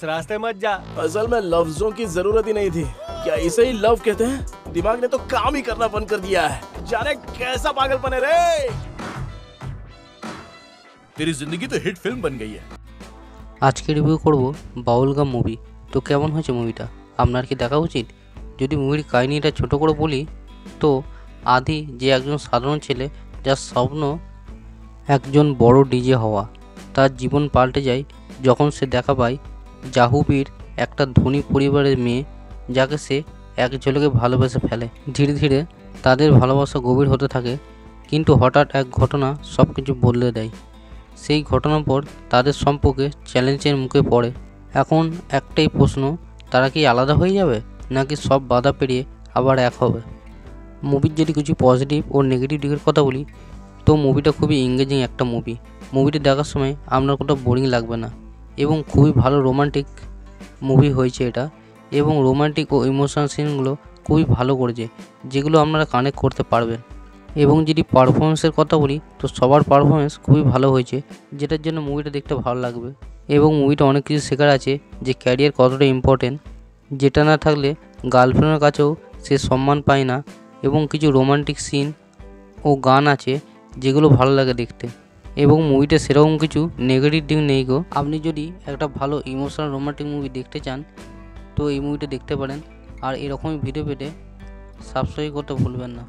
रास्ते मत जा। असल में लफ्जों की जरूरत ही नहीं थी। क्या इसे ही लव कहते हैं? दिमाग ने तो काम ही करना बंद कर दिया है। जाने कैसा पागलपन है रे। तेरी जिंदगी तो हिट फिल्म बन गई है। आज के रिव्यू करब बाउलगाम मुवी। तो केमन হয়েছে মুভিটা আপনার কি দেখা উচিত? যদি মুভির কাহিনীটা ছোট করে বলি তো আদি যে একজন সাধারণ ছেলে যার স্বপ্ন একজন বড় ডিজে হওয়া, তার জীবন পাল্টে যায় যখন সে দেখা পায় জাহুবির একটা ধনী পরিবারের মেয়ে যাকে সে এক ঝলকে ভালোবেসে ফেলে। ধীরে ধীরে তাদের ভালোবাসা গভীর হতে থাকে, কিন্তু হঠাৎ এক ঘটনা সব কিছু বদলে দেয়। সেই ঘটনার পর তাদের সম্পর্কে চ্যালেঞ্জের মুখে পড়ে। এখন একটাই প্রশ্ন, তারা কি আলাদা হয়ে যাবে নাকি সব বাধা পেরিয়ে আবার এক হবে? মুভির যদি কিছু পজিটিভ ও নেগেটিভ দিকের কথা বলি তো মুভিটা খুবই এঙ্গেজিং একটা মুভি। মুভিটা দেখার সময় আপনার কোথাও বোরিং লাগবে না এবং খুবই ভালো রোমান্টিক মুভি হয়েছে এটা, এবং রোমান্টিক ও ইমোশনাল সিনগুলো খুবই ভালো করেছে, যেগুলো আপনারা কানেক্ট করতে পারবেন। এবং যদি পারফরমেন্সের কথা বলি তো সবার পারফরমেন্স খুবই ভালো হয়েছে, যেটার জন্য মুভিটা দেখতে ভালো লাগবে। এবং মুভিটা অনেক কিছু শেখার আছে যে ক্যারিয়ার কতটা ইম্পর্টেন্ট, যেটা না থাকলে গার্লফ্রেন্ডের কাছেও সে সম্মান পায় না। এবং কিছু রোমান্টিক সিন ও গান আছে যেগুলো ভালো লাগে দেখতে। এবং মুভিটা সেরকম কিছু নেগেটিভ দিক নেই গো। আপনি যদি একটা ভালো ইমোশনাল রোমান্টিক মুভি দেখতে চান তো এই মুভিটা দেখতে পারেন। আর এরকমই ভিডিও পেতে সাবস্ক্রাইব করতে ভুলবেন না।